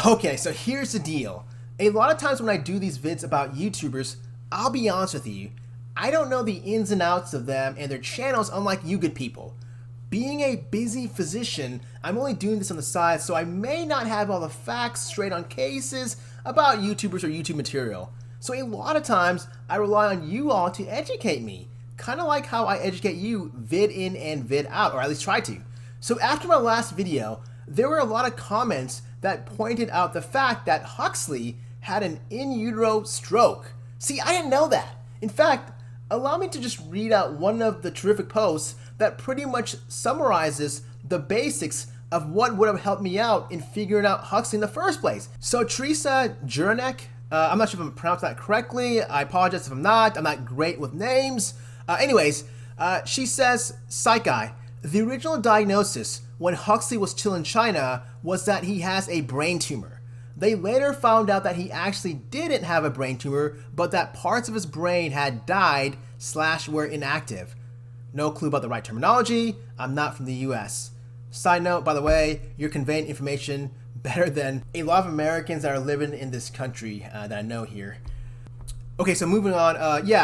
Okay, so here's the deal. A lot of times when I do these vids about YouTubers, I'll be honest with you, I don't know the ins and outs of them and their channels unlike you good people. Being a busy physician, I'm only doing this on the side, so I may not have all the facts straight on cases about YouTubers or YouTube material. So a lot of times, I rely on you all to educate me. Kind of like how I educate you vid in and vid out, or at least try to. So after my last video, there were a lot of comments that pointed out the fact that Huxley had an in utero stroke. See, I didn't know that. In fact, allow me to just read out one of the terrific posts that pretty much summarizes the basics of what would have helped me out in figuring out Huxley in the first place. So Teresa Juranek, I'm not sure if I'm pronouncing that correctly. I apologize if I'm not. I'm not great with names. She says, Psych Guy, the original diagnosis when Huxley was still in China was that he has a brain tumor. They later found out that he actually didn't have a brain tumor, but that parts of his brain had died / were inactive. No clue about the right terminology. I'm not from the US. Side note, by the way, you're conveying information better than a lot of Americans that are living in this country that I know here. Okay, so moving on.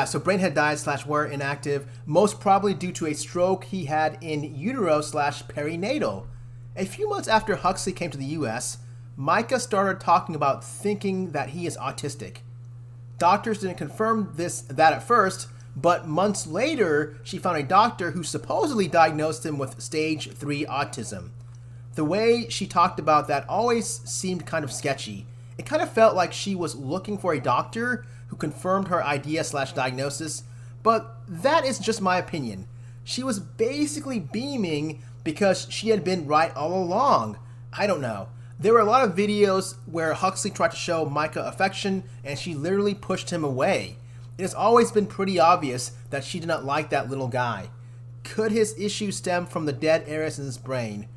So brain had died / were inactive, most probably due to a stroke he had in utero / perinatal. A few months after Huxley came to the US, Myka started talking about thinking that he is autistic. Doctors didn't confirm that at first, but months later, she found a doctor who supposedly diagnosed him with stage 3 autism. The way she talked about that always seemed kind of sketchy. It kind of felt like she was looking for a doctor who confirmed her idea / diagnosis, but that is just my opinion. She was basically beaming because she had been right all along. I don't know. There were a lot of videos where Huxley tried to show Myka affection and she literally pushed him away. It has always been pretty obvious that she did not like that little guy. Could his issue stem from the dead areas in his brain?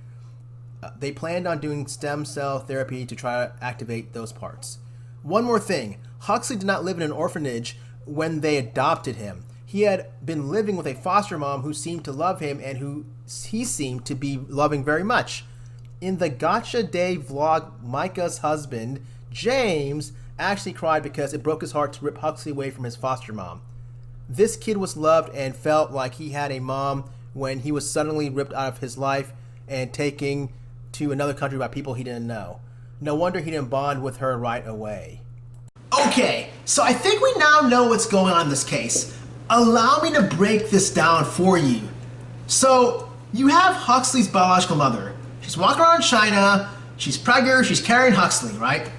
They planned on doing stem cell therapy to try to activate those parts. One more thing, Huxley did not live in an orphanage when they adopted him. He had been living with a foster mom who seemed to love him and who he seemed to be loving very much. In the Gotcha Day vlog, Myka's husband, James, actually cried because it broke his heart to rip Huxley away from his foster mom. This kid was loved and felt like he had a mom when he was suddenly ripped out of his life and taken to another country by people he didn't know. No wonder he didn't bond with her right away. Okay, so I think we now know what's going on in this case. Allow me to break this down for you. So, you have Huxley's biological mother. She's walking around China, she's pregnant, she's carrying Huxley, right?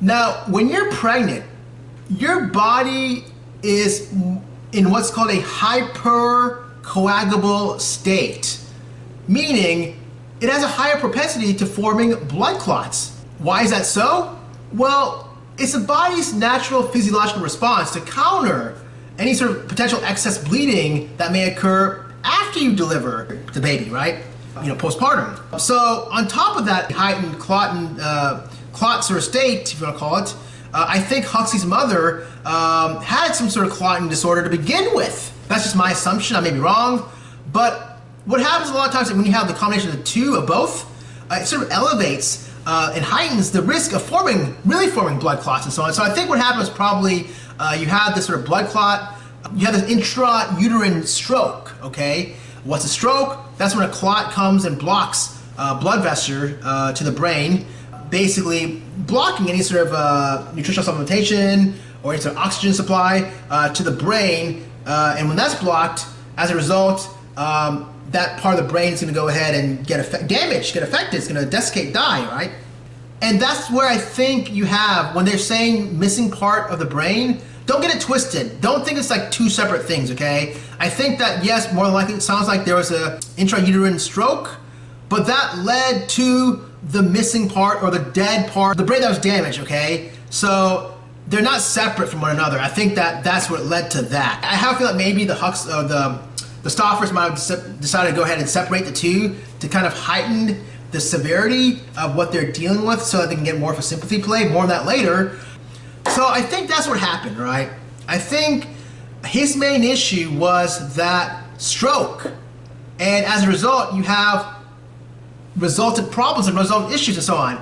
Now, when you're pregnant, your body is in what's called a hypercoagulable state, meaning it has a higher propensity to forming blood clots. Why is that so? Well, it's the body's natural physiological response to counter any sort of potential excess bleeding that may occur after you deliver the baby, right? Postpartum. So on top of that heightened clot sort of state, if you want to call it, I think Huxley's mother had some sort of clotting disorder to begin with. That's just my assumption, I may be wrong, but what happens a lot of times when you have the combination of the two, of both, it sort of elevates and heightens the risk of really forming blood clots and so on. So I think what happens probably you have this sort of blood clot, you have this intrauterine stroke, okay? What's a stroke? That's when a clot comes and blocks blood vessel to the brain, basically blocking any sort of nutritional supplementation or any sort of oxygen supply to the brain. And when that's blocked, as a result, that part of the brain is going to go ahead and get damaged, get affected. It's going to desiccate, die, right? And that's where I think you have, when they're saying missing part of the brain, don't get it twisted. Don't think it's like two separate things, okay? I think that, yes, more than likely it sounds like there was a intrauterine stroke, but that led to the missing part or the dead part, the brain that was damaged, okay? So they're not separate from one another. I think that that's what led to that. I have a feeling that maybe the Stauffers might have decided to go ahead and separate the two to kind of heighten the severity of what they're dealing with so that they can get more of a sympathy play. More on that later. So I think that's what happened, right? I think his main issue was that stroke. And as a result, you have resultant problems and resultant issues and so on.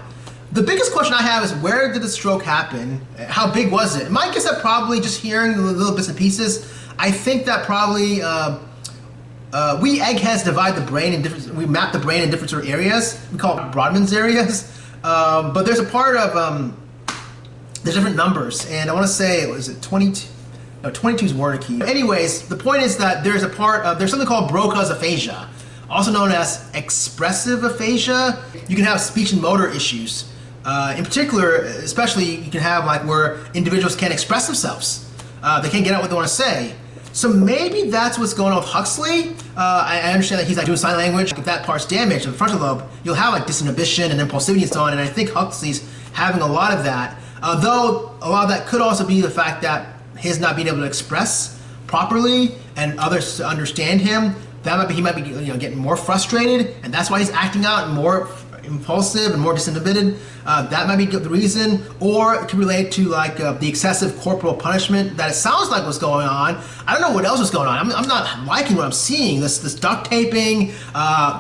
The biggest question I have is, where did the stroke happen? How big was it? My guess that probably, just hearing the little bits and pieces, I think that probably we eggheads divide the brain in different, we map the brain in different sort of areas. We call it Brodmann's areas. But there's a part of, there's different numbers, and I want to say, was it 22? No, 22 is Wernicke. Anyways, the point is that there's a part of, there's something called Broca's aphasia, also known as expressive aphasia. You can have speech and motor issues. In particular, especially, you can have like where individuals can't express themselves. They can't get out what they want to say. So maybe that's what's going on with Huxley. I understand that he's like doing sign language. If that part's damaged in the frontal lobe, you'll have like disinhibition and impulsivity and so on. And I think Huxley's having a lot of that. Though a lot of that could also be the fact that his not being able to express properly and others to understand him. That might be, he might be, getting more frustrated, and that's why he's acting out more impulsive and more disinhibited. That might be the reason, or it could relate to like the excessive corporal punishment that it sounds like was going on. I don't know what else was going on. I'm not liking what I'm seeing. This duct taping,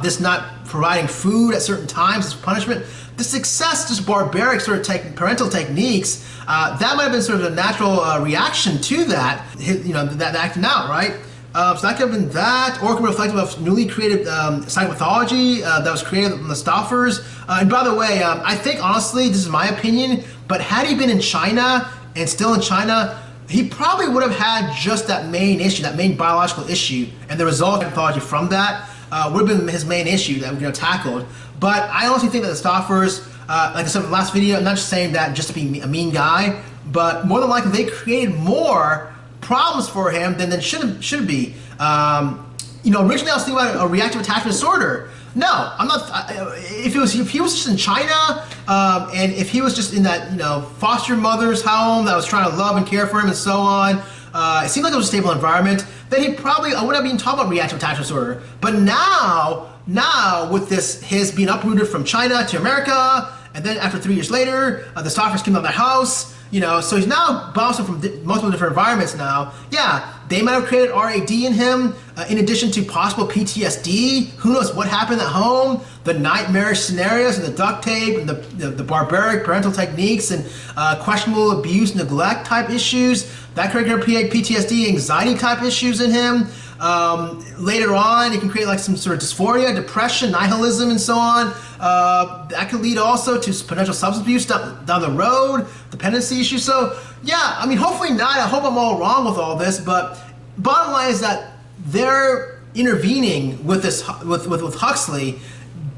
this not providing food at certain times, this punishment, this excess, just barbaric sort of parental techniques. That might have been sort of a natural reaction to that, that acting out, right? So that could have been that, or it could be reflective of newly created psychopathology that was created in the Stauffers. And by the way, I think honestly, this is my opinion, but had he been in China and still in China, he probably would have had just that main issue, that main biological issue, and the result of pathology from that would have been his main issue that we tackled. But I honestly think that the Stauffers, like I said in the last video, I'm not just saying that just to be a mean guy, but more than likely they created more problems for him than should be. Originally I was thinking about a reactive attachment disorder. No, I'm not. If he was just in China, and if he was just in that foster mother's home that was trying to love and care for him and so on, it seemed like it was a stable environment, then he probably, I wouldn't have been talking about reactive attachment disorder. But now with his being uprooted from China to America, and then after 3 years later, the Stauffers came out of their house. So he's now bouncing from multiple different environments now. Yeah, they might have created RAD in him, in addition to possible PTSD. Who knows what happened at home? The nightmarish scenarios and the duct tape and the barbaric parental techniques and questionable abuse, neglect type issues. That could create PTSD, anxiety type issues in him. Later on, it can create like some sort of dysphoria, depression, nihilism, and so on. That could lead also to potential substance abuse down the road, dependency issues. So yeah, I mean, hopefully not. I hope I'm all wrong with all this, but bottom line is that they're intervening with this with Huxley.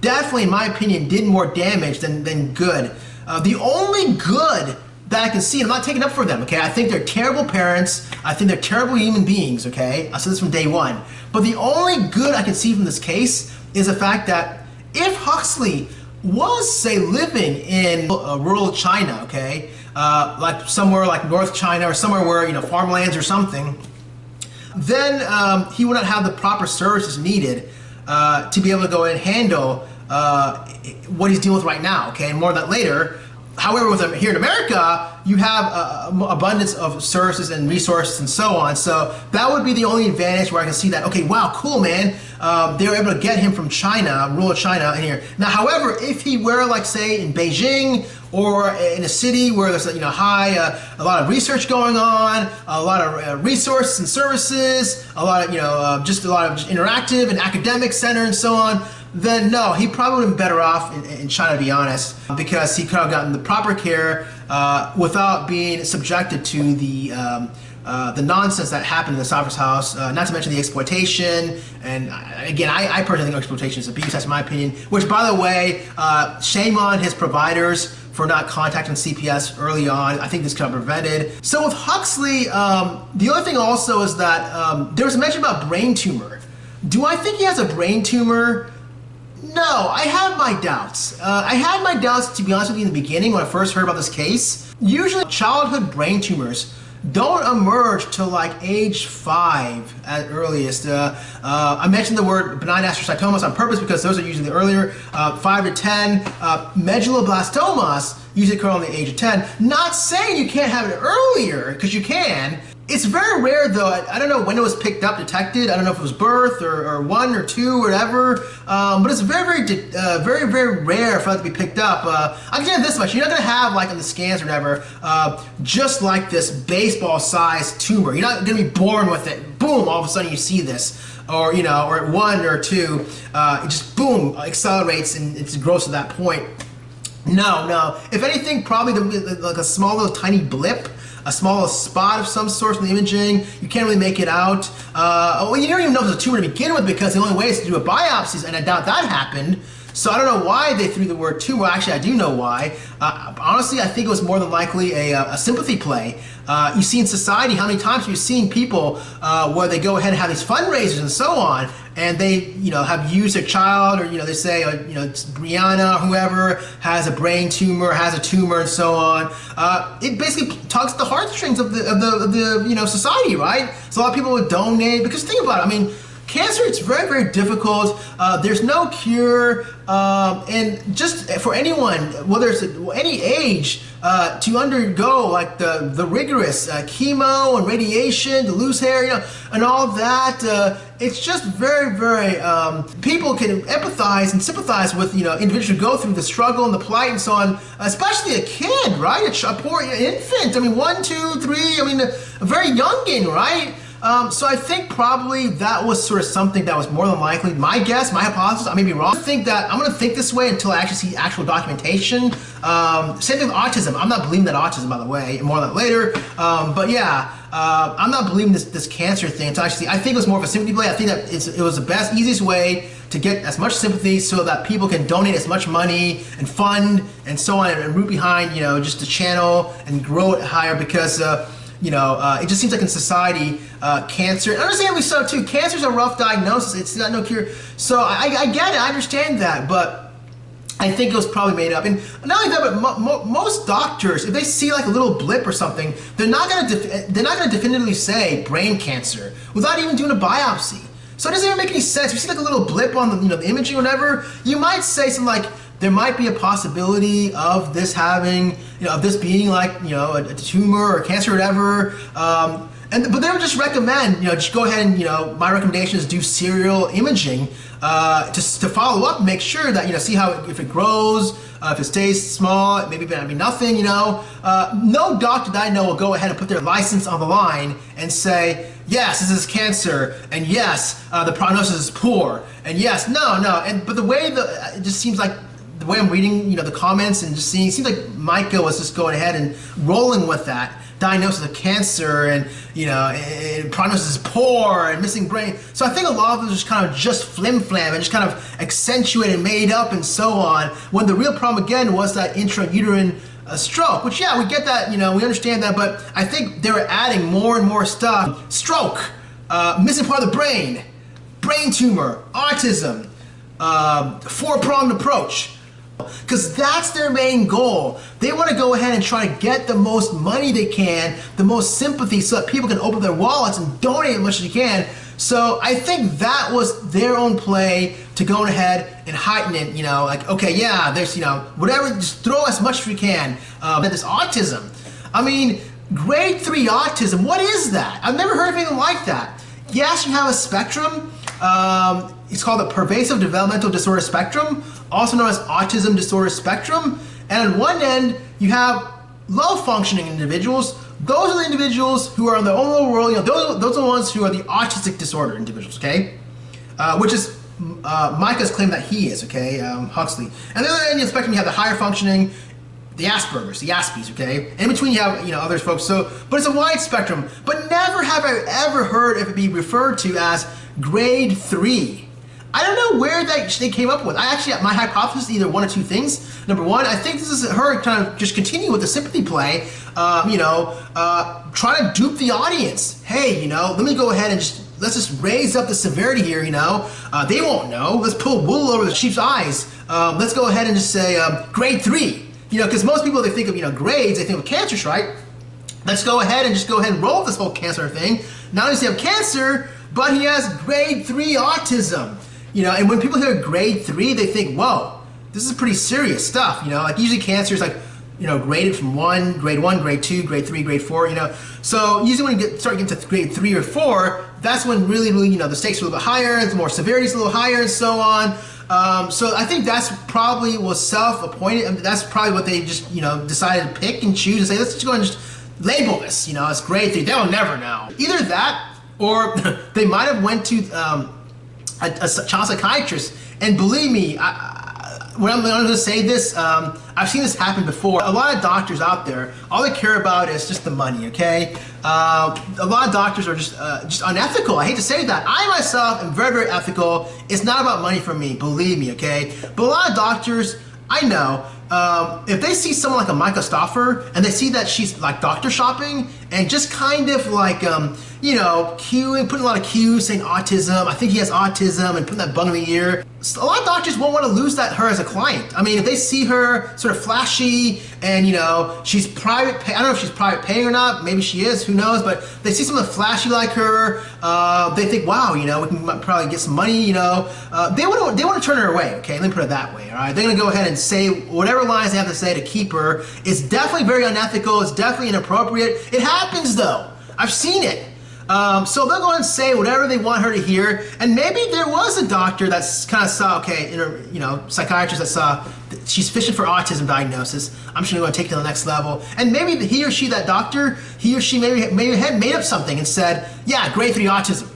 Definitely, in my opinion, did more damage than good. The only good that I can see, I'm not taking up for them, okay? I think they're terrible parents. I think they're terrible human beings, okay? I said this from day one. But the only good I can see from this case is the fact that if Huxley was, say, living in rural China, okay? Like somewhere like North China or somewhere where, farmlands or something, then he would not have the proper services needed to be able to go and handle what he's dealing with right now, okay? And more of that later. However, with here in America, you have abundance of services and resources and so on. So that would be the only advantage where I can see that, okay, wow, cool, man. They were able to get him from China, rural China, in here. Now, however, if he were, like, say, in Beijing or in a city where there's a lot of research going on, a lot of resources and services, a lot of just interactive and academic center and so on, then no, he probably would have been better off in China, to be honest, because he could have gotten the proper care without being subjected to the nonsense that happened in the Stauffer's house, not to mention the exploitation. And again, I personally think exploitation is abuse, that's my opinion, which, by the way, shame on his providers for not contacting CPS early on. I think this could have prevented. So with Huxley, the other thing also is that there was a mention about brain tumor. Do I think he has a brain tumor? No, I have my doubts. I had my doubts, to be honest with you, in the beginning when I first heard about this case. Usually childhood brain tumors don't emerge till like age 5 at earliest. I mentioned the word benign astrocytomas on purpose because those are usually the earlier, 5 to 10. Medulloblastomas usually occur on the age of 10. Not saying you can't have it earlier, because you can, It's very rare though. I don't know when it was picked up, detected. I don't know if it was birth or 1 or 2 or whatever. But it's very rare for that to be picked up. I can tell you this much: you're not gonna have like on the scans or whatever, just like this baseball-sized tumor. You're not gonna be born with it. Boom! All of a sudden you see this, or or at 1 or 2, it just boom accelerates and it grows to that point. No. If anything, probably like a small little tiny blip. A small spot of some sort in the imaging. You can't really make it out. Well, you don't even know if it's a tumor to begin with, because the only way is to do a biopsy, and I doubt that happened. So I don't know why they threw the word tumor. Actually, I do know why. Honestly, I think it was more than likely a sympathy play. You see in society, how many times you've seen people where they go ahead and have these fundraisers and so on, and they, have used their child, or they say, Brianna, whoever has a brain tumor, has a tumor, and so on. It basically tugs at the heartstrings of the society, right? So a lot of people would donate, because think about it. I mean, cancer, it's very difficult. There's no cure, and just for anyone, whether it's any age, to undergo like the rigorous chemo and radiation to lose hair, and all of that. It's just very people can empathize and sympathize with individuals who go through the struggle and the plight and so on, especially a kid, right? A poor infant. I mean, 1, 2, 3. I mean, a very youngin, right? So I think probably that was sort of something that was more than likely, my guess, my hypothesis, I may be wrong. I'm gonna think this way until I actually see actual documentation. Same thing with autism. I'm not believing that autism, by the way, more on that later. But yeah, I'm not believing this cancer thing until actually, I think it was more of a sympathy play. I think that it was the best, easiest way to get as much sympathy so that people can donate as much money and fund and so on, and root behind, just the channel and grow it higher, because it just seems like in society, cancer, and understandably so too, cancer's a rough diagnosis, it's not no cure. So I get it, I understand that, but I think it was probably made up. And not only that, but most doctors, if they see like a little blip or something, they're not gonna definitively say brain cancer without even doing a biopsy. So it doesn't even make any sense. If you see like a little blip on the imaging or whatever, you might say something like, there might be a possibility of this having, of this being like, a tumor or cancer or whatever. But they would just recommend, just go ahead and, my recommendation is do serial imaging just to follow up, make sure that, see how, if it grows, if it stays small, maybe it might be nothing, No doctor that I know will go ahead and put their license on the line and say, yes, this is cancer, and yes, the prognosis is poor, and yes, no. But the way it just seems like, the way I'm reading, the comments and just seeing, it seems like Myka was just going ahead and rolling with that diagnosis of cancer, and prognosis is poor and missing brain. So I think a lot of it was just kind of just flim-flam and just kind of accentuated, made up, and so on. When the real problem again was that intrauterine stroke, which we get that, we understand that, but I think they were adding more and more stuff. Stroke, missing part of the brain tumor, autism, 4-pronged approach. Because that's their main goal. They want to go ahead and try to get the most money they can, the most sympathy, so that people can open their wallets and donate as much as they can. So I think that was their own play to go ahead and heighten it, like, okay, yeah, there's, whatever, just throw as much as we can. This autism. I mean, grade 3 autism, what is that? I've never heard of anything like that. Yes, you have a spectrum. It's called the pervasive developmental disorder spectrum, also known as autism disorder spectrum. And on one end, you have low functioning individuals. Those are the individuals who are in their own little world. Those are the ones who are the autistic disorder individuals, okay? Which is Myka's claim that he is, okay? Huxley. And then on the other end of the spectrum, you have the higher functioning, the Asperger's, the Aspies, okay? In between you have, other folks. So, but it's a wide spectrum. But never have I ever heard of it be referred to as grade 3. I don't know where they came up with. My hypothesis is either one or two things. Number one, I think this is her kind of just continue with the sympathy play, trying to dupe the audience. Hey, let me go ahead and let's just raise up the severity here, They won't know. Let's pull wool over the sheep's eyes. Let's go ahead and just say grade 3. Because most people, they think of, grades, they think of cancers, right? Let's go ahead and roll with this whole cancer thing. Not only does he have cancer, but he has grade 3 autism. And when people hear grade 3, they think, whoa, this is pretty serious stuff. Like usually cancer is like graded from grade 1, grade 2, grade 3, grade 4, So usually when you start getting to grade 3 or 4, that's when really, the stakes are a little bit higher, the more severity is a little higher, and so on. So I think that's probably was self-appointed. I mean, that's probably what they just, decided to pick and choose and say, let's just go and just label this, it's grade 3. They'll never know. Either that, or they might have went to a child psychiatrist. And believe me, when I'm going to say this, I've seen this happen before. A lot of doctors out there, all they care about is just the money, okay? A lot of doctors are just unethical. I hate to say that. I myself am very, very ethical. It's not about money for me, believe me, okay? But a lot of doctors, I know, if they see someone like a Myka Stauffer and they see that she's like doctor shopping and just kind of like, queuing, putting a lot of cues saying autism, I think he has autism, and putting that bung in the ear, a lot of doctors won't want to lose her as a client. I mean, if they see her sort of flashy and, she's private pay, I don't know if she's private paying or not, maybe she is, who knows, but they see someone flashy like her, they think, wow, we can probably get some money, they want to turn her away, okay? Let me put it that way, all right? They're going to go ahead and say whatever lines they have to say to keep her. It's definitely very unethical, it's definitely inappropriate. It happens though, I've seen it. So they'll go ahead and say whatever they want her to hear, and maybe there was a doctor that's kind of saw, psychiatrist that saw that she's fishing for autism diagnosis. I'm just going to take it to the next level, and maybe he or she, that doctor, he or she maybe had made up something and said, yeah, grade 3 autism,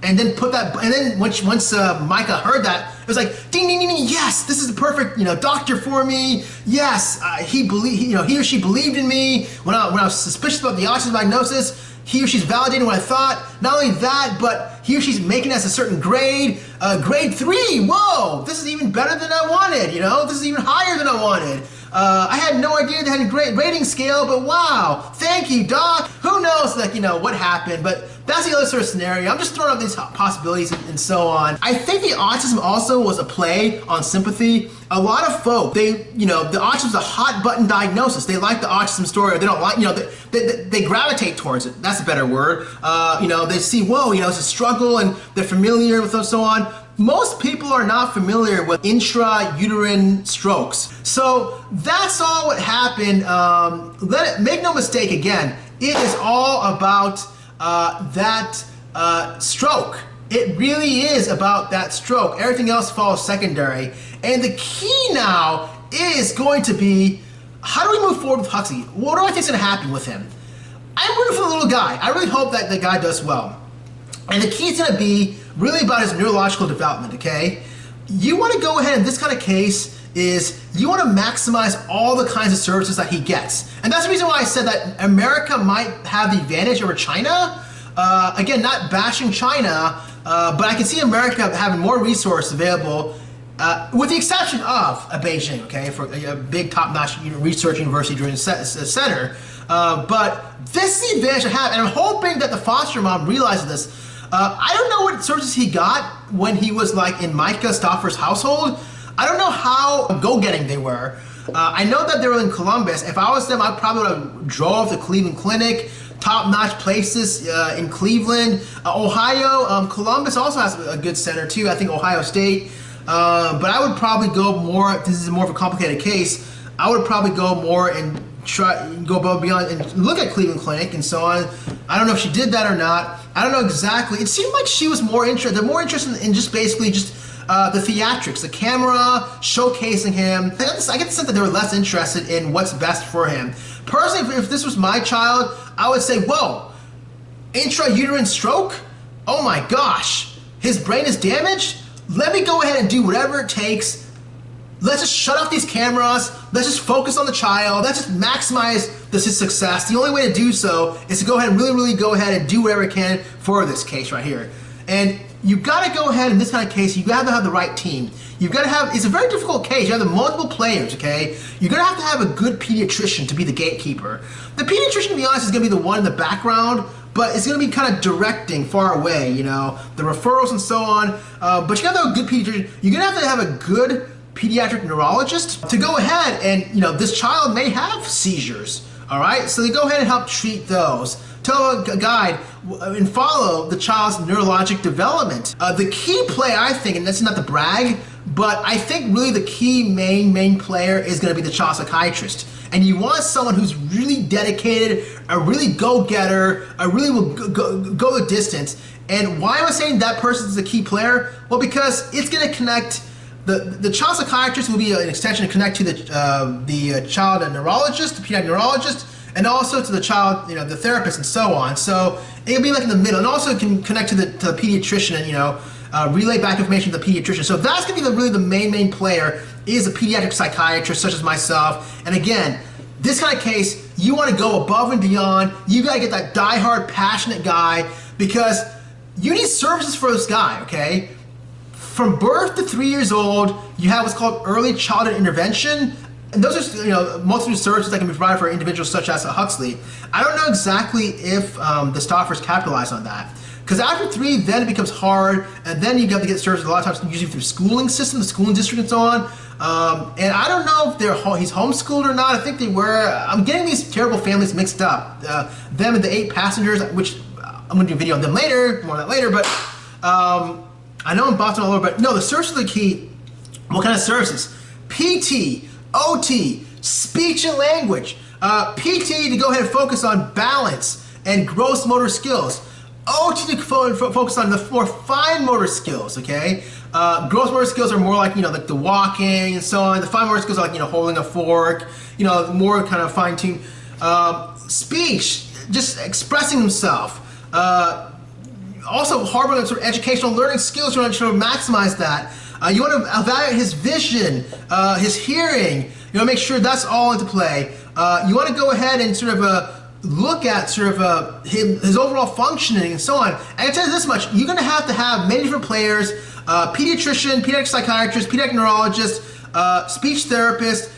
and then put that, and then once Myka heard that, it was like, ding, ding, ding, ding, yes, this is the perfect, doctor for me. Yes, he or she believed in me when I was suspicious about the autism diagnosis. He or she's validating what I thought. Not only that, but he or she's making us a certain grade. Grade 3, whoa, this is even better than I wanted, This is even higher than I wanted. I had no idea they had a great rating scale, but wow, thank you, doc. Who knows, what happened, but that's the other sort of scenario. I'm just throwing out these possibilities and so on. I think the autism also was a play on sympathy. A lot of folk, the autism is a hot button diagnosis. They like the autism story, or they don't like, they gravitate towards it. That's a better word. They see, whoa, it's a struggle, and they're familiar with it and so on. Most people are not familiar with intrauterine strokes. So that's all what happened. Make no mistake, again, it is all about that stroke. It really is about that stroke. Everything else falls secondary. And the key now is going to be, how do we move forward with Huxley? What do I think is going to happen with him? I'm rooting for the little guy. I really hope that the guy does well. And the key is going to be really about his neurological development, okay? You want to go ahead in this kind of case is you want to maximize all the kinds of services that he gets. And that's the reason why I said that America might have the advantage over China. Again, not bashing China, but I can see America having more resources available, with the exception of Beijing, okay, for a big top-notch research university during the center. But this is the advantage I have, and I'm hoping that the foster mom realizes this. I don't know what services he got when he was like in Myka Stauffer's household. I don't know how go-getting they were. I know that they were in Columbus. If I was them, I probably would have drove to Cleveland Clinic, top-notch places in Cleveland. Ohio, Columbus also has a good center too. I think Ohio State. But I would probably go more, this is more of a complicated case, I would probably go more and go above and beyond and look at Cleveland Clinic and so on. I don't know if she did that or not. I don't know exactly. It seemed like she was more interested, they're more interested in just basically just the theatrics, the camera, showcasing him. I get the sense that they were less interested in what's best for him. Personally, if this was my child, I would say, whoa, intrauterine stroke? Oh my gosh, his brain is damaged? Let me go ahead and do whatever it takes. Let's just shut off these cameras. Let's just focus on the child. Let's just maximize his success. The only way to do so is to go ahead and really go ahead and do whatever it can for this case right here. And you've got to go ahead in this kind of case, you've got to have the right team. You've got to have, it's a very difficult case. You have the multiple players, okay? You're going to have a good pediatrician to be the gatekeeper. The pediatrician, to be honest, is going to be the one in the background, but it's going to be kind of directing far away, the referrals and so on. But you got to have a good pediatrician. You're going to have a good pediatric neurologist to go ahead and, this child may have seizures, all right? So they go ahead and help treat those. Tell a guide and follow the child's neurologic development. The key player, I think, and that's not to brag, but I think really the key main player is going to be the child psychiatrist. and you want someone who's really dedicated, a really go-getter, a really will go the distance. And why am I saying that person is a key player? Well, because it's going to connect, the child psychiatrist will be an extension to connect to the child neurologist, the pediatric neurologist, and also to the child, the therapist and so on. So it'll be like in the middle, and also it can connect to the pediatrician and, relay back information to the pediatrician. So that's going to be really the main player is a pediatric psychiatrist such as myself. And again, this kind of case, you want to go above and beyond. You got to get that diehard, passionate guy because you need services for this guy, okay? From birth to 3 years old, you have what's called early childhood intervention. And those are, most of the services that can be provided for individuals such as Huxley. I don't know exactly if the Stauffers capitalize on that. Because after 3, then it becomes hard, and then you have to get services a lot of times, usually through schooling system, the schooling district and so on. And I don't know if he's homeschooled or not. I think they were. I'm getting these terrible families mixed up. Them and the 8 passengers, which I'm going to do a video on them later, more on that later, but I know in Boston all over, but no, the services are the key. What kind of services? PT, OT, speech and language. PT to go ahead and focus on balance and gross motor skills. OT to focus on the more fine motor skills, okay? Gross motor skills are more like, like the walking and so on. The fine motor skills are like, holding a fork, more kind of fine-tuned. Speech, just expressing himself. Also harboring sort of educational learning skills, you want to maximize that. You want to evaluate his vision, his hearing, make sure that's all into play. You want to go ahead and sort of look at sort of his overall functioning and so on. And I can tell you this much, you're going to have many different players, pediatrician, pediatric psychiatrist, pediatric neurologist, speech therapist,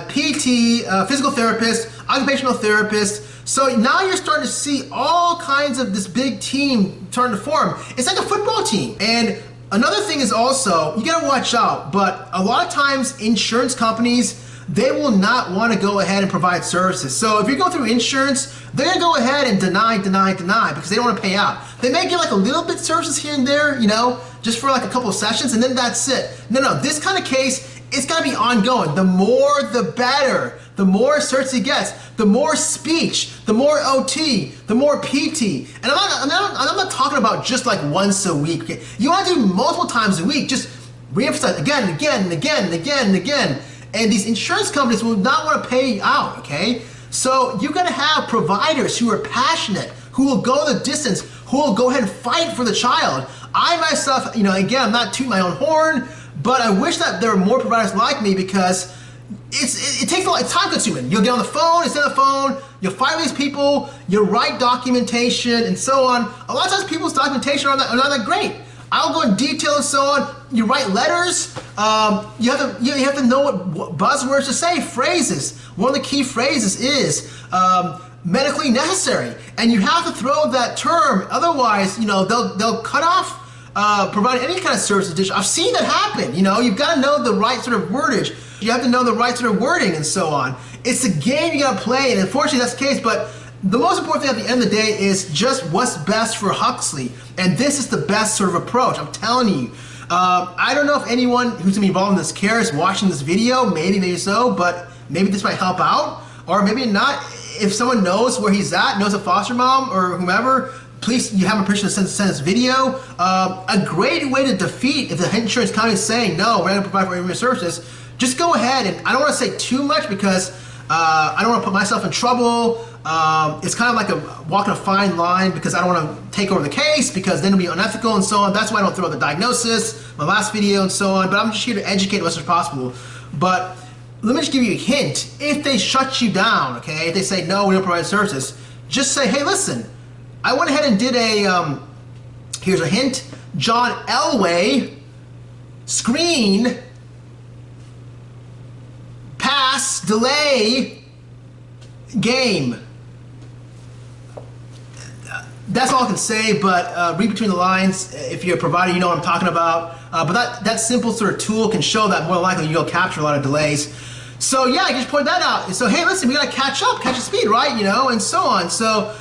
PT, physical therapist, occupational therapist. So now you're starting to see all kinds of this big team starting to form. It's like a football team. And another thing is also, you got to watch out, but a lot of times insurance companies, they will not want to go ahead and provide services. So if you're going through insurance, they're going to go ahead and deny because they don't want to pay out. They may give like a little bit services here and there, just for like a couple of sessions, and then that's it. No, this kind of case, it's got to be ongoing. The more, the better. The more service he gets, the more speech, the more OT, the more PT. And I'm not talking about just like once a week. Okay? You want to do multiple times a week. Just reemphasize again and again and again and again and again. And these insurance companies will not want to pay you out, okay? So you're going to have providers who are passionate, who will go the distance, who will go ahead and fight for the child. I myself, again, I'm not tooting my own horn, but I wish that there were more providers like me because it takes a lot, it's time consuming. You'll get on the phone, instead of the phone, you'll find these people, you'll write documentation and so on. A lot of times people's documentation are not that great. I'll go in detail and so on. You write letters. You have to know what buzzwords to say, phrases. One of the key phrases is medically necessary, and you have to throw that term. Otherwise, they'll cut off providing any kind of services. I've seen that happen. You've got to know the right sort of wordage. You have to know the right sort of wording and so on. It's a game you got to play, and unfortunately that's the case. But the most important thing at the end of the day is just what's best for Huxley, and this is the best sort of approach. I'm telling you. I don't know if anyone who's gonna be involved in this care is watching this video. Maybe so, but maybe this might help out, or maybe not. If someone knows where he's at, knows a foster mom or whomever, please, you have a permission to send this video. A great way to defeat if the insurance company is saying no, we're not gonna provide for any services. Just go ahead, and I don't want to say too much because I don't want to put myself in trouble. It's kind of like walking a fine line because I don't want to take over the case because then it'll be unethical and so on. That's why I don't throw out the diagnosis, my last video and so on, but I'm just here to educate as much as possible. But let me just give you a hint. If they shut you down, okay, if they say no, we don't provide services, just say, hey, listen, I went ahead and did here's a hint, John Elway, screen, pass, delay, game. That's all I can say, but read between the lines. If you're a provider, you know what I'm talking about. But that simple sort of tool can show that more likely you'll capture a lot of delays. So yeah, I just point that out. So hey, listen, we gotta catch up, catch the speed, right? And so on. So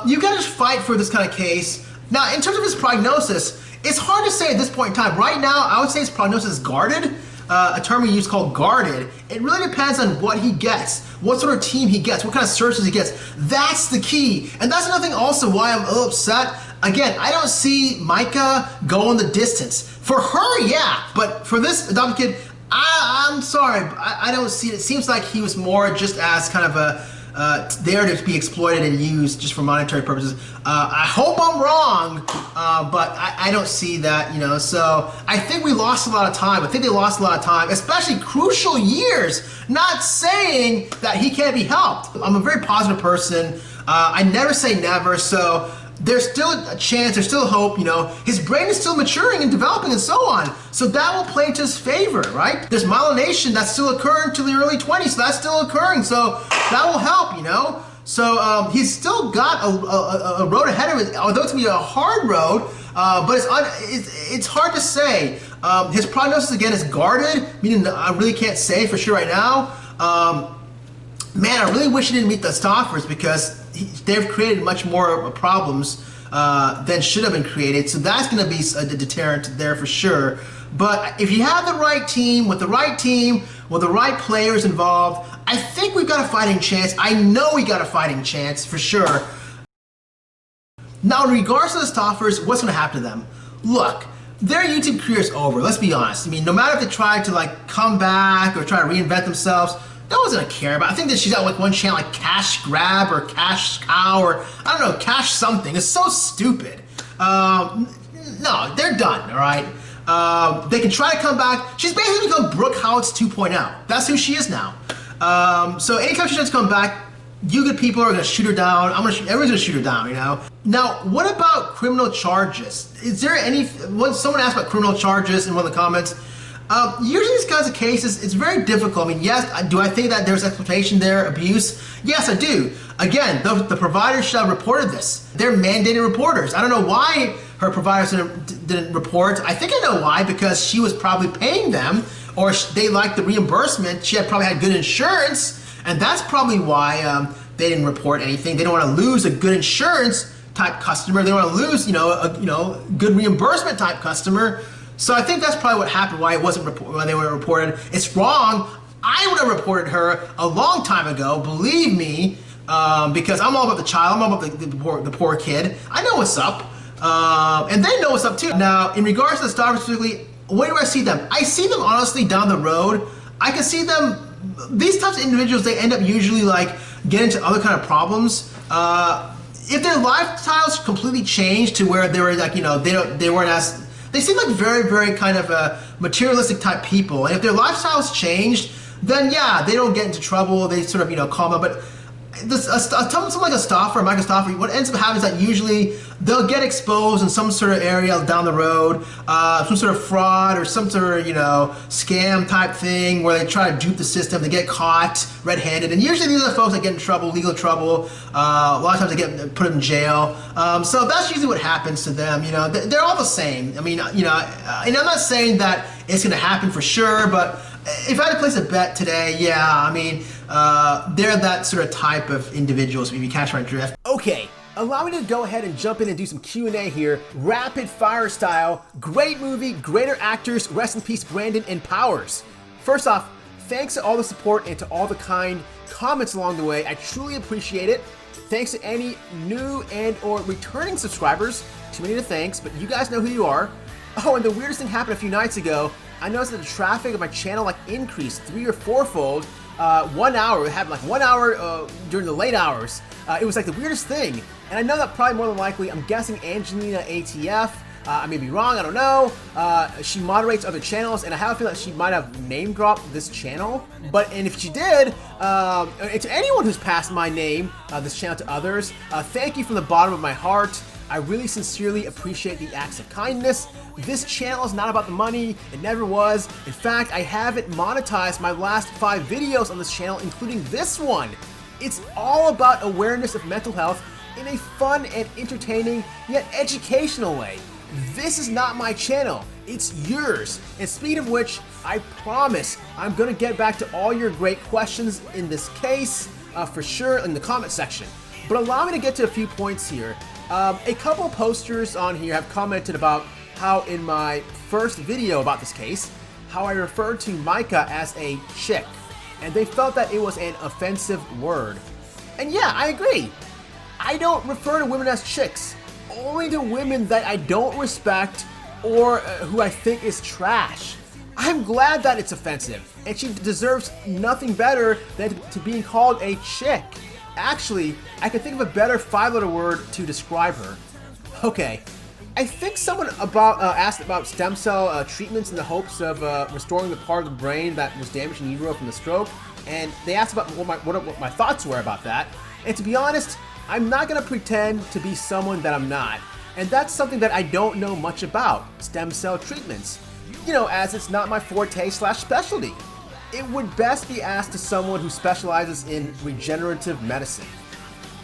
you gotta just fight for this kind of case. Now, in terms of his prognosis, it's hard to say at this point in time. Right now, I would say his prognosis is guarded. a term we use called guarded. It really depends on what he gets, what sort of team he gets, what kind of searches he gets. That's the key. And that's another thing also why I'm a little upset. Again, I don't see Myka going the distance. For her, yeah, but for this adopted kid, I'm sorry, I don't see it. It seems like he was more just as kind of a there to be exploited and used just for monetary purposes. I hope I'm wrong, but I don't see that, you know. So I think we lost a lot of time. I think they lost a lot of time, especially crucial years. Not saying that he can't be helped. I'm a very positive person. I never say never. So there's still a chance, there's still hope, you know. His brain is still maturing and developing and so on. So that will play into his favor, right? There's myelination that's still occurring to the early 20s, so that's still occurring. So that will help, you know. So he's still got a road ahead of it, although it's gonna be a hard road, but it's hard to say. His prognosis, again, is guarded, meaning I really can't say for sure right now. Man, I really wish he didn't meet the Stauffers because they've created much more problems than should have been created. So that's going to be a deterrent there for sure. But if you have the right team, with the right players involved, I think we've got a fighting chance. I know we got a fighting chance for sure. Now, in regards to the Stauffers, what's going to happen to them? Look, their YouTube career is over. Let's be honest. I mean, no matter if they try to like come back or try to reinvent themselves, no one's gonna care about it. I think that she's got like one channel like Cash Grab or Cash Cow or I don't know, Cash something. It's so stupid. No, they're done, all right? They can try to come back. She's basically become Brooke Howitz 2.0. That's who she is now. So anytime she tries to come back, you good people are gonna shoot her down. Everyone's gonna shoot her down, you know? Now, what about criminal charges? Is there someone asked about criminal charges in one of the comments. Usually these kinds of cases, it's very difficult. I mean, yes, do I think that there's exploitation there, abuse? Yes, I do. Again, the providers should have reported this. They're mandated reporters. I don't know why her providers didn't report. I think I know why, because she was probably paying them, or they liked the reimbursement. She probably had good insurance, and that's probably why they didn't report anything. They don't want to lose a good insurance type customer. They don't want to lose, a good reimbursement type customer. So I think that's probably what happened, why they weren't reported. It's wrong. I would have reported her a long time ago, believe me, because I'm all about the child, I'm all about the poor kid. I know what's up, and they know what's up too. Now, in regards to the Stauffers specifically, where do I see them? I see them honestly down the road. I can see them, these types of individuals, they end up usually like getting into other kind of problems. If their lifestyles completely changed to where they were like, they weren't as, they seem like very, very kind of materialistic type people. And if their lifestyles changed, then yeah, they don't get into trouble. They sort of, calm down. But someone like a Stauffer, Myka Stauffer, what ends up happening is that usually they'll get exposed in some sort of area down the road, some sort of fraud or some sort of, scam type thing where they try to dupe the system. They get caught red-handed. And usually these are the folks that get in trouble, legal trouble. A lot of times they get put in jail. So that's usually what happens to them. They're all the same. I mean, and I'm not saying that it's going to happen for sure, but if I had to place a bet today, yeah, I mean, they're that sort of type of individuals, if you catch my drift. Okay, allow me to go ahead and jump in and do some Q&A here, rapid fire style. Great movie, greater actors, rest in peace Brandon and Powers. First off, thanks to all the support and to all the kind comments along the way. I truly appreciate it. Thanks to any new and or returning subscribers. Too many to thanks, but you guys know who you are. Oh, and the weirdest thing happened a few nights ago. I noticed that the traffic of my channel increased 3 or 4-fold. 1 hour, it happened 1 hour during the late hours. It was the weirdest thing. And I know that probably more than likely, I'm guessing Angelina ATF, I may be wrong, I don't know. She moderates other channels, and I have a feeling that she might have name dropped this channel. And if she did, to anyone who's passed my name, this channel to others, thank you from the bottom of my heart. I really sincerely appreciate the acts of kindness. This channel is not about the money, it never was. In fact, I haven't monetized my last 5 videos on this channel, including this one. It's all about awareness of mental health in a fun and entertaining, yet educational way. This is not my channel, it's yours. And speaking of which, I promise I'm gonna get back to all your great questions in this case, for sure in the comment section. But allow me to get to a few points here. A couple posters on here have commented about how in my first video about this case, how I referred to Myka as a chick, and they felt that it was an offensive word. And yeah, I agree. I don't refer to women as chicks, only to women that I don't respect or who I think is trash. I'm glad that it's offensive, and she deserves nothing better than to being called a chick. Actually, I can think of a better 5-letter word to describe her. Okay, I think someone asked about stem cell treatments in the hopes of restoring the part of the brain that was damaged in utero from the stroke, and they asked about what my thoughts were about that. And to be honest, I'm not going to pretend to be someone that I'm not, and that's something that I don't know much about, stem cell treatments. You know, as it's not my forte/specialty. It would best be asked to someone who specializes in regenerative medicine.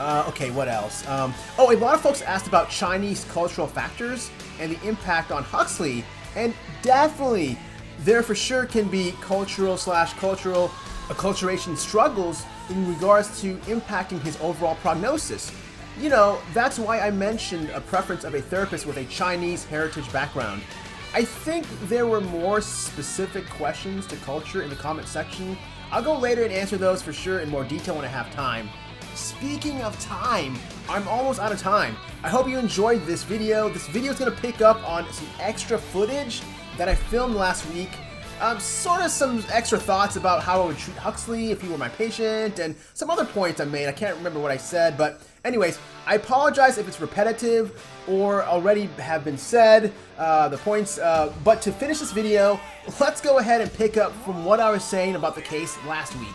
Okay, what else? A lot of folks asked about Chinese cultural factors and the impact on Huxley, and definitely there for sure can be cultural/cultural acculturation struggles in regards to impacting his overall prognosis. You know, that's why I mentioned a preference of a therapist with a Chinese heritage background. I think there were more specific questions to culture in the comment section. I'll go later and answer those for sure in more detail when I have time. Speaking of time, I'm almost out of time. I hope you enjoyed this video. This video is going to pick up on some extra footage that I filmed last week. Sort of some extra thoughts about how I would treat Huxley if he were my patient, and some other points I made. I can't remember what I said, but anyways, I apologize if it's repetitive or already have been said, the points, but to finish this video, let's go ahead and pick up from what I was saying about the case last week.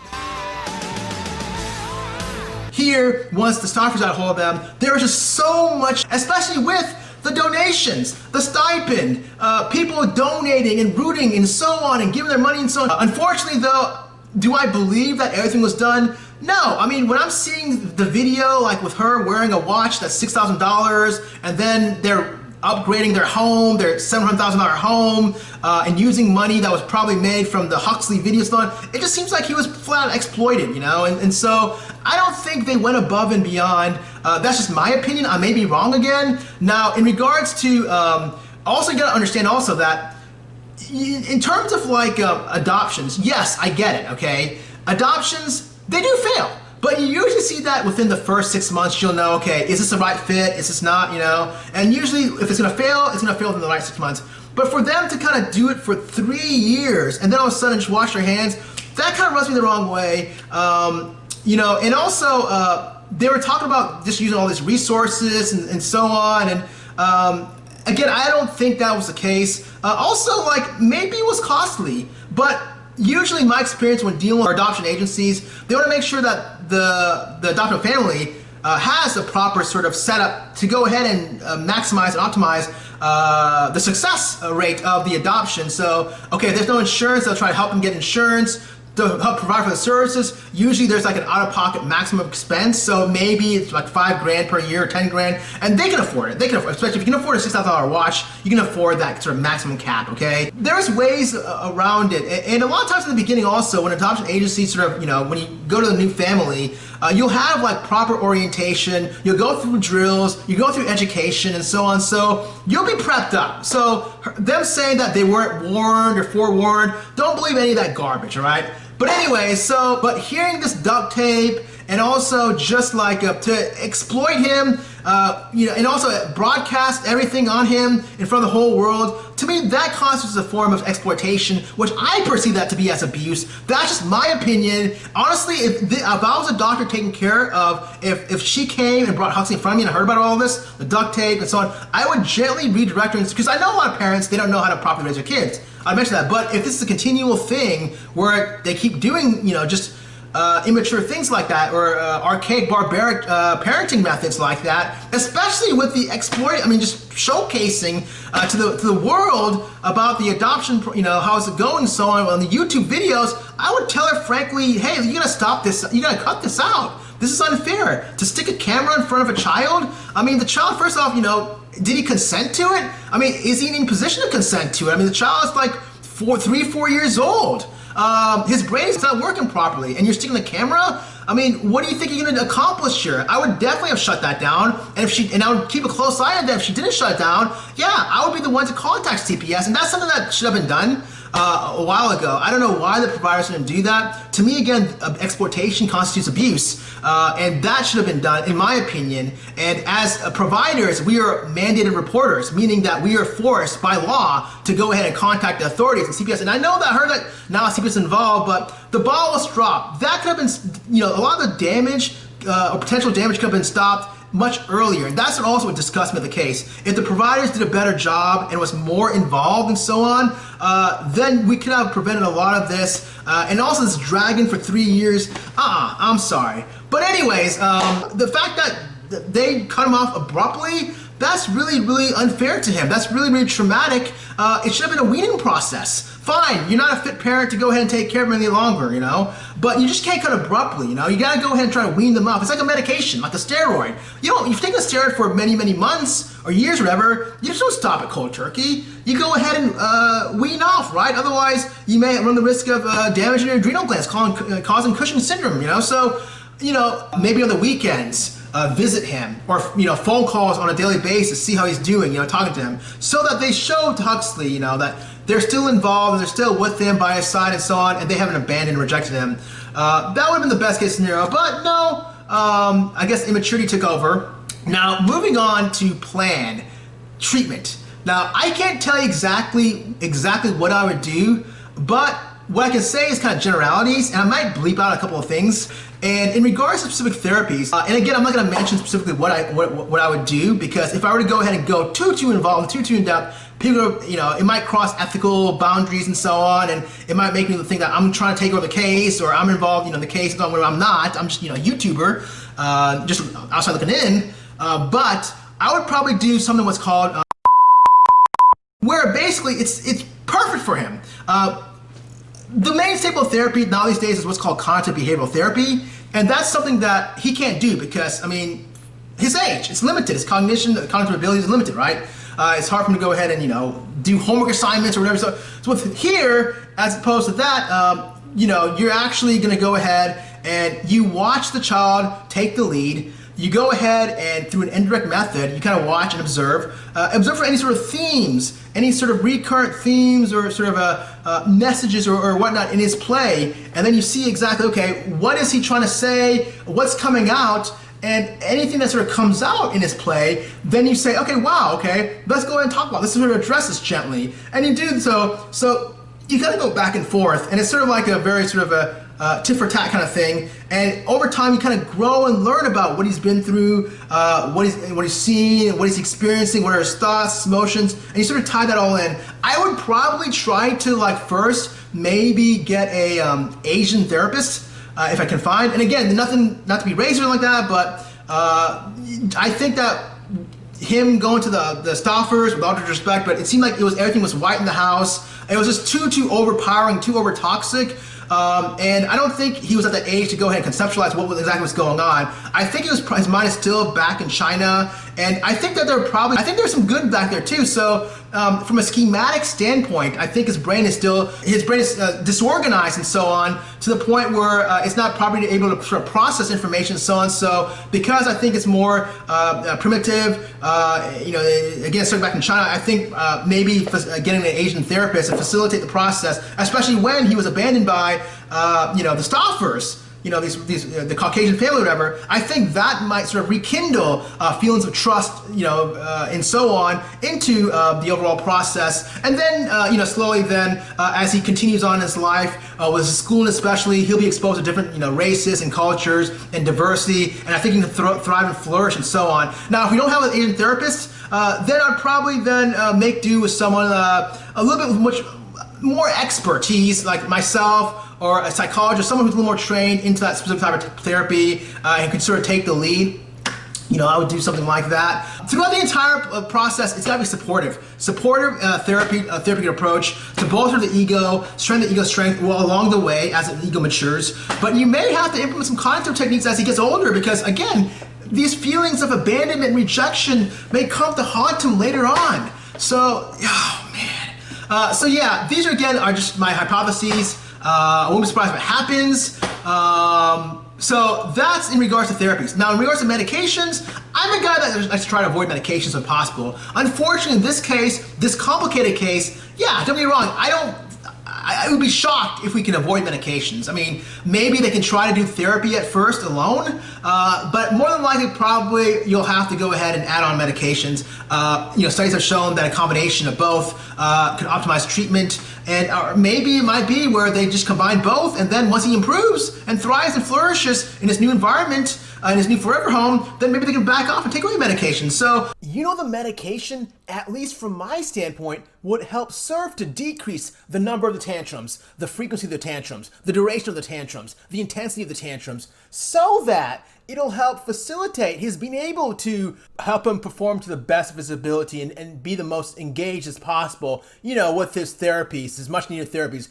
Here, once the Stauffers got a hold of them, there was just so much, especially with the donations, the stipend, people donating and rooting and so on and giving their money and so on. Unfortunately though, do I believe that everything was done? No, I mean, when I'm seeing the video, like with her wearing a watch that's $6,000 and then they're upgrading their home, their $700,000 home, and using money that was probably made from the Huxley videothon, it just seems like he was flat out exploited, you know? And so I don't think they went above and beyond. That's just my opinion. I may be wrong again. Now, in regards to, also you gotta understand also that in terms of like adoptions, yes, I get it, okay? Adoptions, they do fail. But you usually see that within the first 6 months, you'll know, okay, is this the right fit? Is this not, you know? And usually if it's gonna fail within the right 6 months. But for them to kind of do it for 3 years and then all of a sudden just wash their hands, that kind of rubs me the wrong way. You know, and also they were talking about just using all these resources and so on. And again, I don't think that was the case. Also, like, maybe it was costly, but usually my experience when dealing with adoption agencies, they want to make sure that the adoptive family has a proper sort of setup to go ahead and maximize and optimize the success rate of the adoption. So, okay, if there's no insurance, they'll try to help them get insurance to help provide for the services. Usually there's like an out-of-pocket maximum expense, so maybe it's like $5,000 per year or 10 grand, and they can afford it. They can afford, especially if you can afford a $6,000 watch, you can afford that sort of maximum cap, okay? There's ways around it, and a lot of times in the beginning also, when adoption agencies sort of, you know, when you go to the new family, you'll have like proper orientation, you'll go through drills, you go through education and so on, so you'll be prepped up. So them saying that they weren't warned or forewarned, don't believe any of that garbage, all right? But anyway, but hearing this duct tape and also just like to exploit him, you know, and also broadcast everything on him in front of the whole world, to me that constitutes a form of exploitation, which I perceive that to be as abuse. That's just my opinion. Honestly, if I was a doctor taking care of, if she came and brought Huxley in front of me and I heard about all this, the duct tape and so on, I would gently redirect her, because I know a lot of parents, they don't know how to properly raise their kids. I mentioned that, but if this is a continual thing where they keep doing, you know, just immature things like that, or archaic, barbaric parenting methods like that, especially with the just showcasing to the world about the adoption, you know, how is it going, so on the YouTube videos, I would tell her frankly, hey, you gotta stop this, you gotta cut this out. This is unfair. To stick a camera in front of a child, I mean, the child, first off, you know, did he consent to it? I mean, is he in position to consent to it? I mean, the child is like 3, 4 years old. His brain's not working properly, and you're sticking the camera? I mean, what do you think you're gonna accomplish here? I would definitely have shut that down, and I would keep a close eye on that. If she didn't shut it down, yeah, I would be the one to contact CPS, and that's something that should have been done. a while ago. I don't know why the providers didn't do that. To me, again, exploitation constitutes abuse, and that should have been done, in my opinion. And as providers, we are mandated reporters, meaning that we are forced by law to go ahead and contact the authorities and CPS. And I know that I heard that now CPS is involved, but the ball was dropped. That could have been, a lot of the damage or potential damage could have been stopped much earlier. And that's also what disgusts me of the case. If the providers did a better job and was more involved and so on, then we could have prevented a lot of this. And also this dragging for 3 years, I'm sorry. But anyways, the fact that they cut him off abruptly, that's really, really unfair to him. That's really, really traumatic. It should have been a weaning process. Fine, you're not a fit parent to go ahead and take care of them any longer, but you just can't cut abruptly, You gotta go ahead and try to wean them off. It's like a medication, like a steroid. You've taken a steroid for many, many months or years or whatever, you just don't stop at cold turkey. You go ahead and wean off, right? Otherwise, you may run the risk of damaging your adrenal glands, causing Cushing's syndrome, So, maybe on the weekends, visit him, or phone calls on a daily basis, see how he's doing, talking to him, so that they show to Huxley, that they're still involved and they're still with him by his side and so on, and they haven't abandoned and rejected him. That would have been the best case scenario, but no, I guess immaturity took over. Now, moving on to plan treatment. Now, I can't tell you exactly what I would do, but what I can say is kind of generalities, and I might bleep out a couple of things. And in regards to specific therapies, and again, I'm not going to mention specifically what I would do, because if I were to go ahead and go too involved, too in depth, people, it might cross ethical boundaries and so on, and it might make me think that I'm trying to take over the case, or I'm involved, in the case, when I'm not. I'm just, a YouTuber, just outside looking in. But I would probably do something what's called, where basically it's perfect for him. The main staple of therapy now these days is what's called cognitive behavioral therapy, and that's something that he can't do because, his age, it's limited. His cognitive ability is limited, right? It's hard for him to go ahead and, do homework assignments or whatever. So with here, as opposed to that, you're actually going to go ahead and you watch the child take the lead. You go ahead and through an indirect method, you kind of watch and observe for any sort of themes, any sort of recurrent themes or sort of messages or whatnot in his play, and then you see exactly, okay, what is he trying to say, what's coming out, and anything that sort of comes out in his play, then you say, okay, wow, okay, let's go ahead and talk about this, sort of address this gently, and you do so you gotta go back and forth, and it's sort of like a very sort of a tit for tat kind of thing, and over time you kind of grow and learn about what he's been through, what he's seen, what he's experiencing, what are his thoughts, emotions, and you sort of tie that all in. I would probably try to first maybe get a Asian therapist if I can find, and again, nothing, not to be racist or like that, but I think that him going to the Stauffers, with all due respect, but it seemed like everything was white in the house. It was just too overpowering, too over toxic. And I don't think he was at that age to go ahead and conceptualize what exactly was going on. I think his mind is still back in China, and I think that there's some good back there too. So from a schematic standpoint, I think his brain is disorganized and so on, to the point where it's not properly able to sort of process information and so on. So because I think it's more primitive, again, starting back in China, I think maybe getting an Asian therapist to facilitate the process, especially when he was abandoned by the Stauffers, the Caucasian family or whatever. I think that might sort of rekindle feelings of trust, and so on into the overall process. And then, slowly then, as he continues on in his life, with his school especially, he'll be exposed to different, races and cultures and diversity, and I think he can thrive and flourish and so on. Now, if we don't have an Asian therapist, then I'd probably then make do with someone a little bit with much more expertise, like myself, or a psychologist, someone who's a little more trained into that specific type of therapy, and can sort of take the lead. I would do something like that. Throughout the entire process, it's got to be supportive. Supportive therapeutic approach to bolster the ego, strengthen the ego strength along the way as the ego matures. But you may have to implement some cognitive techniques as he gets older, because again, these feelings of abandonment and rejection may come to haunt him later on. So, oh man. So yeah, these are just my hypotheses. I won't be surprised if it happens. So that's in regards to therapies. Now, in regards to medications, I'm a guy that likes to try to avoid medications if possible. Unfortunately, in this case, this complicated case, yeah, don't get me wrong, I would be shocked if we can avoid medications. I mean, maybe they can try to do therapy at first alone, but more than likely, probably you'll have to go ahead and add on medications. Studies have shown that a combination of both can optimize treatment, and maybe it might be where they just combine both, and then once he improves and thrives and flourishes in his new environment, in his new forever home, then maybe they can back off and take away medication. So, the medication, at least from my standpoint, would help serve to decrease the number of the tantrums, the frequency of the tantrums, the duration of the tantrums, the intensity of the tantrums, so that it'll help facilitate his being able to help him perform to the best of his ability and be the most engaged as possible, with his therapies, his much needed therapies,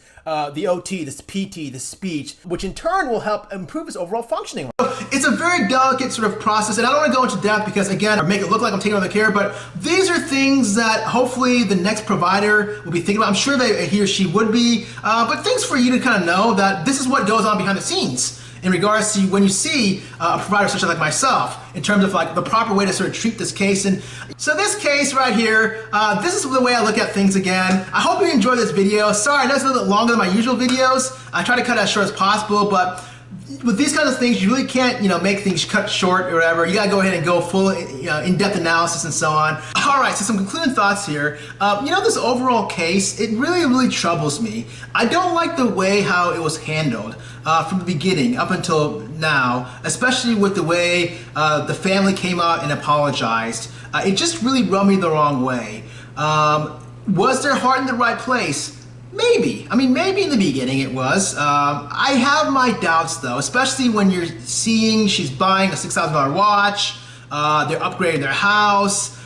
the OT, the PT, the speech, which in turn will help improve his overall functioning. It's a very delicate sort of process, and I don't want to go into depth because, again, I make it look like I'm taking on the care, but these are things that hopefully the next provider will be thinking about. I'm sure that he or she would be, but things for you to kind of know that this is what goes on behind the scenes in regards to when you see a provider such as like myself, in terms of like the proper way to sort of treat this case. And so this case right here, this is the way I look at things again. I hope you enjoyed this video. Sorry, I know it's a little bit longer than my usual videos. I try to cut it as short as possible, but with these kinds of things, you really can't, make things cut short or whatever. You gotta go ahead and go full, in-depth analysis and so on. All right, so some concluding thoughts here. This overall case, it really, really troubles me. I don't like the way how it was handled from the beginning up until now, especially with the way the family came out and apologized. It just really rubbed me the wrong way. Was their heart in the right place? Maybe. I mean, maybe in the beginning it was. I have my doubts though, especially when you're seeing she's buying a $6,000 watch, they're upgrading their house,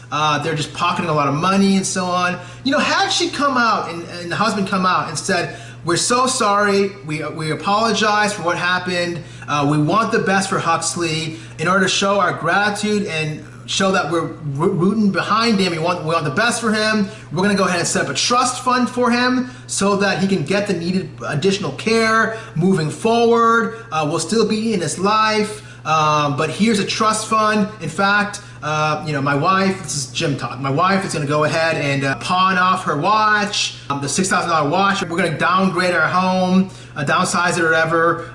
they're just pocketing a lot of money and so on. Had she come out and the husband come out and said, "We're so sorry, we apologize for what happened, we want the best for Huxley, in order to show our gratitude and show that we're rooting behind him, we want the best for him, we're gonna go ahead and set up a trust fund for him so that he can get the needed additional care moving forward, we'll still be in his life, but here's a trust fund. In fact, my wife, this is Jim talk, my wife is gonna go ahead and pawn off her watch, the $6,000 watch, we're gonna downgrade our home, downsize it or whatever,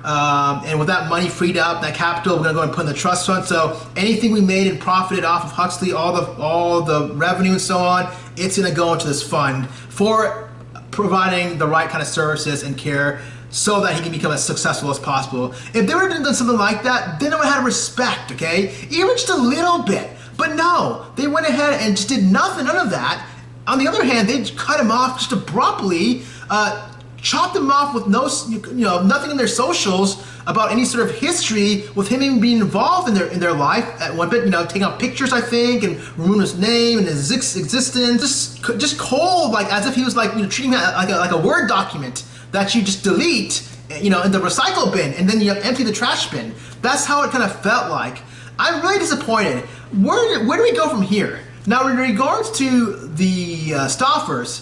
and with that money freed up, that capital, we're gonna go and put in the trust fund, so anything we made and profited off of Huxley, all the revenue and so on, it's gonna go into this fund for providing the right kind of services and care so that he can become as successful as possible." If they would have done something like that, then I would have respect, okay? Even just a little bit. But no, they went ahead and just did nothing, none of that. On the other hand, they cut him off just abruptly, chopped him off with nothing in their socials about any sort of history with him even being involved in their life at one bit, taking out pictures, I think, and ruining his name and his existence, just cold, like as if he was treating him like a Word document that you just delete, in the recycle bin, and then you empty the trash bin. That's how it kind of felt like. I'm really disappointed. Where do we go from here? Now, in regards to the Stauffers,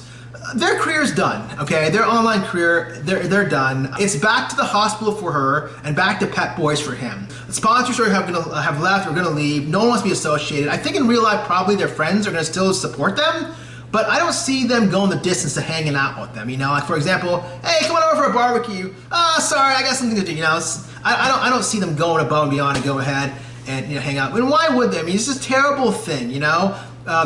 their career's done, okay? Their online career, they're done. It's back to the hospital for her and back to Pet Boys for him. The sponsors have left or gonna leave. No one wants to be associated. I think in real life, probably their friends are gonna still support them, but I don't see them going the distance to hanging out with them. Like for example, "Hey, come on over for a barbecue." Sorry, I got something to do. I don't see them going above and beyond to go ahead and hang out. And why would they? I mean, it's just a terrible thing.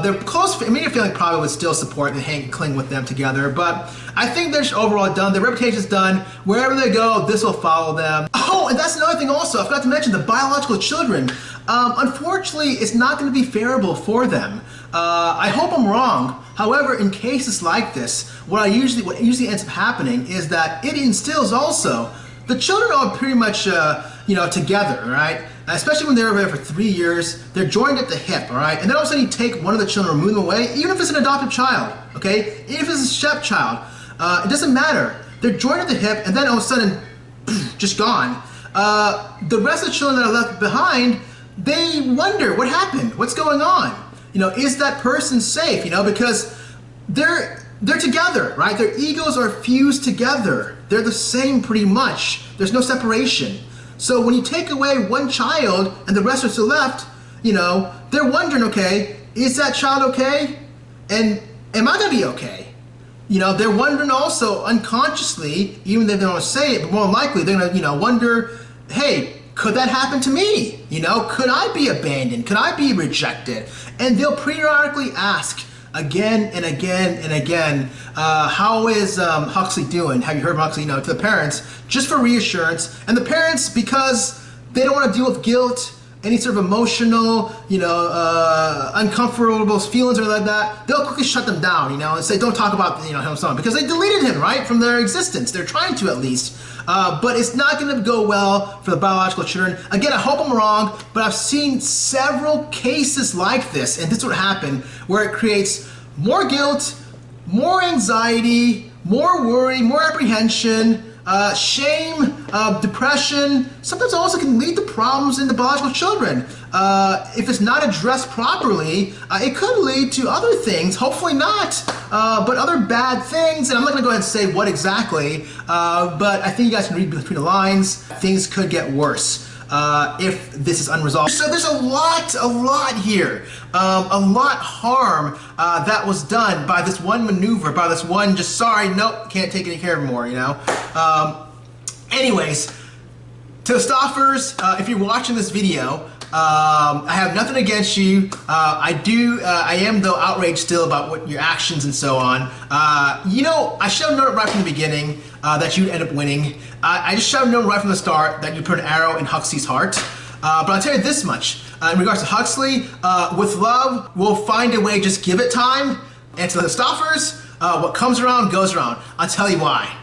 Their close immediate family probably would still support and cling with them together, but I think they're just overall done. Their reputation's done. Wherever they go, this will follow them. Oh, and that's another thing also. I forgot to mention the biological children. Unfortunately, it's not going to be favorable for them. I hope I'm wrong. However, in cases like this, what usually ends up happening is that it instills also the children are pretty much together, right? Especially when they're there for 3 years, they're joined at the hip, all right? And then all of a sudden you take one of the children, remove them away, even if it's an adopted child, okay? Even if it's a stepchild, it doesn't matter. They're joined at the hip, and then all of a sudden, just gone. The rest of the children that are left behind, they wonder what happened, what's going on? Is that person safe? Because they're together, right? Their egos are fused together. They're the same pretty much. There's no separation. So when you take away one child and the rest are still left, they're wondering, okay, is that child okay? And am I gonna be okay? You know, they're wondering also unconsciously, even though they don't say it, but more likely they're gonna, you know, wonder, hey, could that happen to me? You know, could I be abandoned? Could I be rejected? And they'll periodically ask again and again and again, how is Huxley doing? Have you heard of Huxley? You know, to the parents, just for reassurance. And the parents, because they don't want to deal with guilt, any sort of emotional, you know, uncomfortable feelings or like that, they'll quickly shut them down, you know, and say, don't talk about, you know, him and so on, because they deleted him, right, from their existence. They're trying to, at least. But it's not going to go well for the biological children. Again, I hope I'm wrong, but I've seen several cases like this, and this would happen, where it creates more guilt, more anxiety, more worry, more apprehension, shame, depression. Sometimes also can lead to problems in the biological children. If it's not addressed properly, it could lead to other things, hopefully not, but other bad things. And I'm not gonna go ahead and say what exactly, but I think you guys can read between the lines. Things could get worse if this is unresolved. So there's a lot here, a lot harm that was done by this one maneuver, by this one just, sorry, nope, can't take any care of more, you know? Anyways, to the Stauffers, if you're watching this video, I have nothing against you. I am though outraged still about what your actions and so on. You know, I should have known right from the beginning that you'd end up winning. I just should have known right from the start that you put an arrow in Huxley's heart. But I'll tell you this much, in regards to Huxley, with love, we'll find a way, just give it time. And to the Stauffers, what comes around goes around. I'll tell you why.